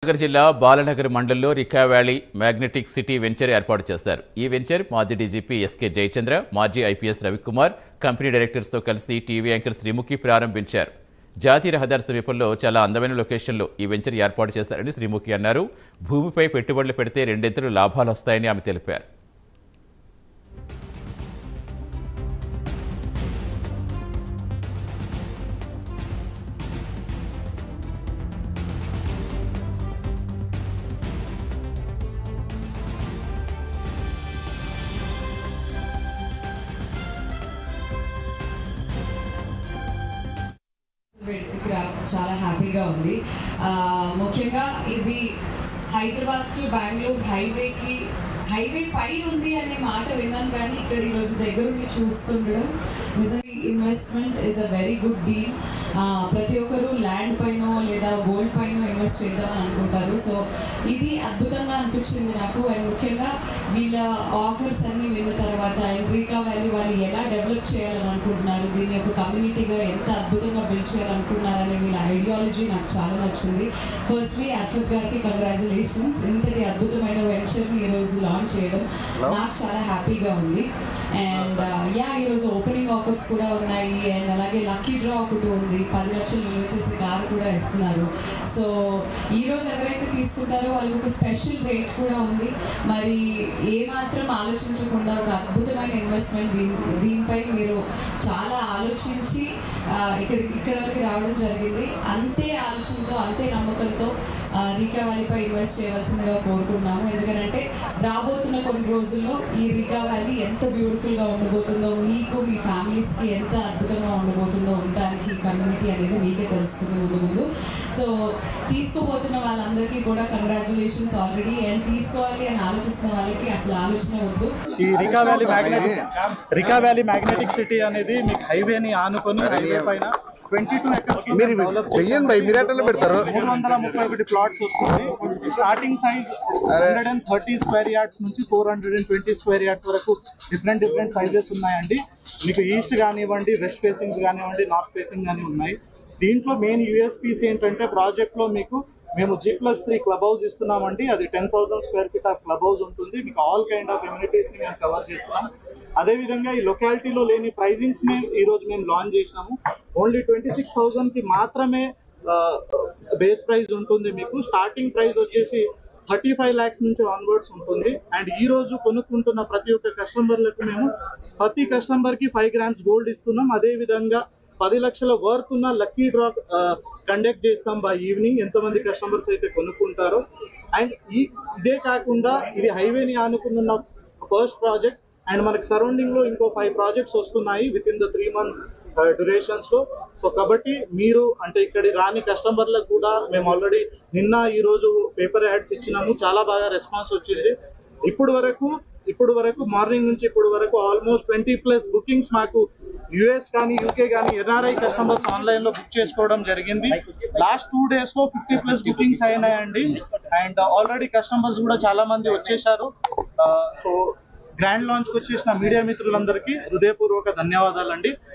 నగర్ జిల్లా బాలనగర్ మండలంలో Rica valley magnetic city venture ఏర్పాటు చేస్తారు. ఈ వెంచర్ మాజీ డీజీపీ ఎస్కే జయచంద్ర, మాజీ ఐపీఎస్ రవికుమార్, కంపెనీ డైరెక్టర్స్తో కలిసి టీవీ యాంకర్ శ్రీముఖి ప్రారంభించారు. జాతీయ రహదారి సమీపంలో చాలా అందమైన లొకేషన్లో ఈ వెంచర్ ఏర్పాటు చేస్తారని శ్రీముఖి అన్నారు. భూమిపై పెట్టుబడులు పెడితే రెండింతలు లాభాలు వస్తాయని ఆమె తెలిపారు. చాలా హ్యాపీగా ఉంది. ముఖ్యంగా ఇది హైదరాబాద్ టు బెంగళూరు హైవే పై ఉంది అనే మాట విన్నాను, కానీ ఇక్కడ ఈరోజు దగ్గరుండి చూస్తుండడం నిజంగా investment is a very good deal. ప్రతి ఒక్కరు ల్యాండ్ పైన లేదా గోల్డ్ పైన ఇన్వెస్ట్ చేద్దామని అనుకుంటారు. సో ఇది అద్భుతంగా అనిపించింది నాకు. అండ్ ముఖ్యంగా వీళ్ళ ఆఫర్స్ అన్నీ విన్న తర్వాత అండ్ రీకా వ్యాలీ వాళ్ళు ఎలా డెవలప్ చేయాలని అనుకుంటున్నారు, దీని యొక్క కమ్యూనిటీగా ఎంత అద్భుతంగా బిల్డ్ చేయాలనుకుంటున్నారనే వీళ్ళ ఐడియాలజీ నాకు చాలా నచ్చింది. ఫస్ట్లీ అర్ఫత్ గారికి కంగ్రాచులేషన్స్. ఇంతటి అద్భుతమైన వెంచర్ని ఈరోజు లాంచ్ చేయడం నాకు చాలా హ్యాపీగా ఉంది. అండ్ ఈరోజు ఓపెనింగ్ ఆఫర్స్ కూడా ఉన్నాయి. అండ్ అలాగే లక్కీ డ్రా ఒకటి ఉంది, 10 లక్షలు విలువ చేసే కారు కూడా ఇస్తున్నారు. సో ఈరోజు ఎవరైతే తీసుకుంటారో వాళ్ళకి ఒక స్పెషల్ రేట్ కూడా ఉంది. మరి ఏమాత్రం ఆలోచించకుండా ఒక అద్భుతమైన ఇన్వెస్ట్మెంట్ దీనిపై మీరు చాలా ఆలోచించి ఇక్కడ వరకు రావడం జరిగింది. అంతే ఆలోచనతో అంతే నమ్మకంతో రీకా వ్యాలీపై ఇన్వెస్ట్ చేయవలసిందిగా కోరుకుంటున్నాము. ఎందుకంటే రాబోతున్న కొన్ని రోజుల్లో ఈ రీకా వ్యాలీ ఎంత బ్యూటిఫుల్గా ఉండబోతుందో, మీకు మీ ఫ్యామిలీస్కి ఎంత అద్భుతంగా ఉండబోతుందో ఉండడానికి కమ్యూనిటీ అనేది మీకే తెలుస్తుంది ముందు. సో తీసుకోబోతున్న వాళ్ళందరికీ కూడా కంగ్రాచులేషన్స్ ఆల్రెడీ. అండ్ తీసుకోవాలి అని ఆలోచిస్తున్న వాళ్ళకి అసలు ఆలోచన వద్దు. ఈ రికా వ్యాలీ మ్యాగ్నెటిక్ సిటీ అనేది మీకు హైవేని ఆనుకొని హైవే పైన 22 ఎకర్స్ 331 ప్లాట్స్ వస్తుంది. స్టార్టింగ్ సైజ్ 130 స్క్వేర్ యార్డ్స్ నుంచి 420 స్క్వేర్ యార్డ్స్ వరకు డిఫరెంట్ సైజెస్ ఉన్నాయండి. మీకు ఈస్ట్ కానివ్వండి, వెస్ట్ ఫేసింగ్ కానివ్వండి, నార్త్ ఫేసింగ్ కానీ ఉన్నాయి. దీంట్లో మెయిన్ యూఎస్పీస్ ఏంటంటే ప్రాజెక్ట్లో మీకు మేము G+3 క్లబ్ హౌస్ ఇస్తున్నామండి. అది 10,000 square feet of club house ఉంటుంది. మీకు ఆల్ కైండ్ ఆఫ్ ఎమ్యూనిటీస్ని మేము కవర్ చేస్తున్నాం. అదేవిధంగా ఈ లొకాలిటీలో లేని ప్రైజింగ్స్ని ఈరోజు మేము లాంచ్ చేసినాము. ఓన్లీ 26,000కి మాత్రమే బేస్ ప్రైస్ ఉంటుంది. మీకు స్టార్టింగ్ ప్రైస్ వచ్చేసి 35 lakhs నుంచి ఆన్వర్డ్స్ ఉంటుంది. అండ్ ఈ రోజు కొనుక్కుంటున్న ప్రతి ఒక్క కస్టమర్లకు మేము ప్రతి కస్టమర్కి 5 grams గోల్డ్ ఇస్తున్నాం. అదేవిధంగా 10 లక్షల వర్త్ ఉన్న లక్కీ డ్రా కండక్ట్ చేస్తాం బై ఈవినింగ్, ఎంతమంది కస్టమర్స్ అయితే కొనుక్కుంటారో. అండ్ ఇదే కాకుండా ఇది హైవేని ఆనుకున్న ఫస్ట్ ప్రాజెక్ట్. అండ్ మనకి సరౌండింగ్ లో ఇంకో 5 ప్రాజెక్ట్స్ వస్తున్నాయి with in the 3 month durations లో. సో కాబట్టి మీరు అంటే ఇక్కడి రాని కస్టమర్లకు కూడా మేము ఆల్రెడీ నిన్న ఈ రోజు పేపర్ యాడ్స్ ఇచ్చినాము. చాలా బాగా రెస్పాన్స్ వచ్చింది. ఇప్పుడు వరకు మార్నింగ్ నుంచి ఇప్పుడు వరకు ఆల్మోస్ట్ 20+ బుకింగ్స్ మాకు యుఎస్ కానీ యూకే కానీ ఎన్ఆర్ఐ కస్టమర్స్ ఆన్లైన్ లో బుక్ చేసుకోవడం జరిగింది. లాస్ట్ 2 days లో 50+ బుకింగ్స్ అయినాయండి. అండ్ ఆల్రెడీ కస్టమర్స్ కూడా చాలా మంది వచ్చేసారు. సో గ్రాండ్ లాంచ్కి వచ్చేసిన మీడియా మిత్రులందరికీ హృదయపూర్వక ధన్యవాదాలండి.